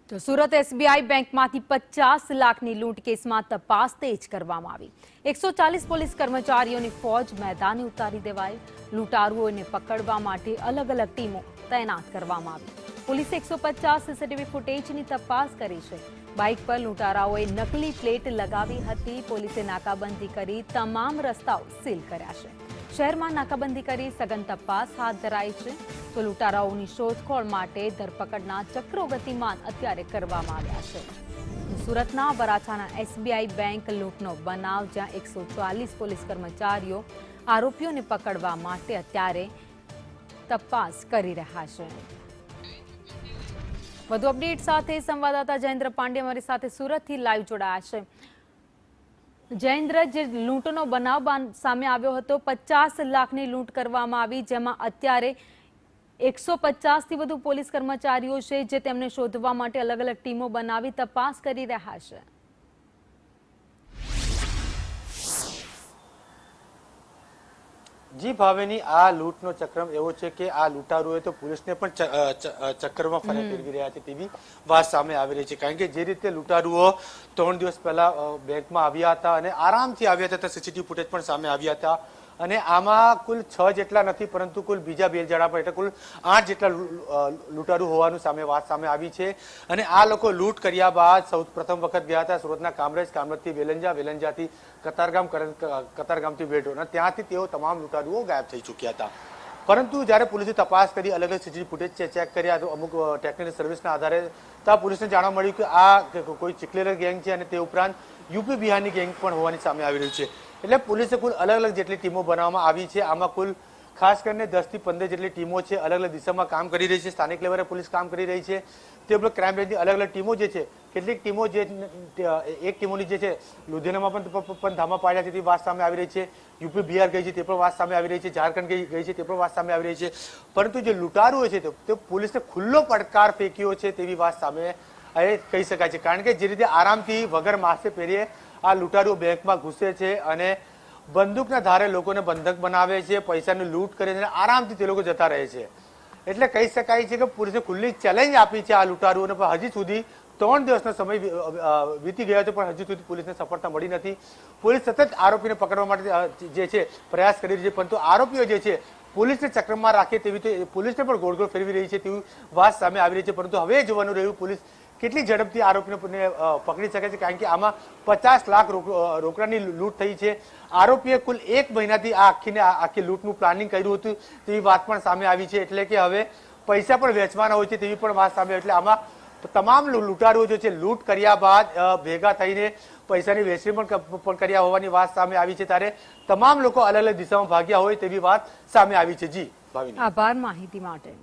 તો સુરત એસબીઆઈ બેંકમાંથી 50 લાખની લૂંટ કેસમાં તપાસ તેજ કરવામાં આવી। 140 પોલીસ કર્મચારીઓની ફોજ મેદાને ઉતારી દેવાઈ। લૂંટારુઓને પકડવા માટે અલગ અલગ ટીમો તૈનાત કરવામાં આવી। પોલીસે 150 સીસીટીવી ફૂટેજની તપાસ કરી છે। બાઇક પર લૂંટારાઓએ નકલી પ્લેટ લગાવી હતી। પોલીસે નાકાબંધી કરી તમામ રસ્તાઓ સીલ કર્યા છે। શહેરમાં નાકાબંધી કરી સઘન તપાસ હાથ ધરાઈ છે। તો લૂંટારાઓની શોધખોળ માટે ધરપકડના ચક્રો ગતિમાન અત્યારે કરવામાં આવ્યા છે। સુરતના વરાછાના એસબીઆઈ બેંક લૂંટનો બનાવ, જ્યાં 140 પોલીસ કર્મચારીઓ આરોપીઓને પકડવા માટે અત્યારે તપાસ કરી રહ્યા છે। વધુ અપડેટ સાથે સંવાદદાતા જયેન્દ્ર પાંડે અમારી સાથે સુરતથી લાઈવ જોડાયા છે। જયેન્દ્ર, જે લૂંટનો બનાવ સામે આવ્યો હતો, 50 લાખની લૂંટ કરવામાં આવી, જેમાં અત્યારે 150થી વધુ પોલીસ કર્મચારીઓ છે જે તેમને શોધવા માટે અલગ અલગ ટીમો બનાવી તપાસ કરી રહ્યા છે। જી ભાવેની, આ લૂંટનો ચક્રમ એવો છે કે આ લૂંટારુઓએ તો પોલીસને પણ ચક્કરમાં ફેરવી રહ્યા છે તેવી વાત સામે આવી રહી છે। કારણ કે જે રીતે લૂંટારુઓ 3 દિવસ પહેલા બેંકમાં આવ્યા હતા અને આરામથી આવ્યા હતા, સીસીટીવી ફૂટેજ પણ સામે આવ્યા હતા અને આમાં કુલ 6 જેટલા નથી, પરંતુ કુલ બીજા 2 જણા પર એટલે કુલ 8 જેટલા લૂંટારુ હોવાનું વાત સામે આવી છે। અને આ લોકો લૂંટ કર્યા બાદ સૌ પ્રથમ વખત ગયા હતા સુરતના કામરેજથી વેલંજા, વેલંજાથી કતારગામથી વેઢો, અને ત્યાંથી તેઓ તમામ લૂંટારુઓ ગાયબ થઈ ચૂક્યા હતા। પરંતુ જ્યારે પોલીસે તપાસ કરી, અલગ અલગ સીસીટીવી ફૂટેજ ચેક કર્યા તો અમુક ટેકનિકલ સર્વિસના આધારે ત્યાં પોલીસને જાણવા મળ્યું કે આ કોઈ ચિકલેર ગેંગ છે અને તે ઉપરાંત યુપી બિહારની ગેંગ પણ હોવાની સામે આવી રહ્યું છે। એટલે પોલીસે કુલ અલગ અલગ જેટલી ટીમો બનાવવામાં આવી છે। આમાં કુલ ખાસ કરીને 10 થી 15 જેટલી ટીમો છે, અલગ અલગ દિશામાં કામ કરી રહી છે। સ્થાનિક લેવલે પોલીસ કામ કરી રહી છે, તે ઉપરાંત ક્રાઇમ બ્રાન્ચની અલગ અલગ ટીમો જે છે, કેટલીક ટીમો જે એક ટીમોની જે છે લુધિયાનામાં પણ ધામા પાડ્યા છે તેવી વાત સામે આવી રહી છે। યુપી બિહાર ગઈ છે તે પણ વાત સામે આવી રહી છે, ઝારખંડ ગઈ છે તે પણ વાત સામે આવી રહી છે। પરંતુ જે લૂંટારુઓ છે તે પોલીસને ખુલ્લો પડકાર ફેંક્યો છે તેવી વાત સામે કહી શકાય છે। કારણ કે જે રીતે આરામથી વગર માસે પહેરીએ આ લૂંટારુઓ બેંકમાં ઘૂસે છે અને બંદૂકના ધારે લોકોને બંધક બનાવે છે, પૈસાની લૂંટ કરે છે અને આરામથી તે લોકો જતા રહે છે। એટલે કહી શકાય છે કે પોલીસે ખુલ્લી ચેલેન્જ આપી છે આ લૂંટારુઓને, પણ હજી સુધી 3 દિવસનો સમય વીતી ગયો છે પણ હજી સુધી પોલીસને સફળતા મળી નથી। પોલીસ સતત આરોપીને પકડવા માટે જે છે પ્રયાસ કરી રહી છે, પરંતુ આરોપીઓ જે છે પોલીસને ચક્રમાં રાખે તેવી પોલીસને પણ ગોળ ગોળ ફેરવી રહી છે તેવી વાત સામે આવી રહી છે। પરંતુ હવે જોવાનું રહ્યું પોલીસ કેટલી ઝડપથી આરોપીને પકડી શકે છે, કારણ કે આમાં 50 લાખ રોકડાની લૂંટ થઈ છે। આરોપીએ કુલ 1 મહિનાથી આખી લૂંટનું પ્લાનિંગ કર્યું હતું તેવી વાત પણ સામે આવી છે। એટલે કે હવે પૈસા પણ વેચવાના હોય છે તેવી પણ વાત સામે આવી। એટલે આમાં તમામ લૂંટારુઓ જે છે લૂંટ કર્યા બાદ ભેગા થઈને પૈસાની વહેંચણી પણ કર્યા હોવાની વાત સામે આવી છે, ત્યારે તમામ લોકો અલગ અલગ દિશામાં ભાગ્યા હોય તેવી વાત સામે આવી છે। જી ભાવિની, આભાર માહિતી માટે।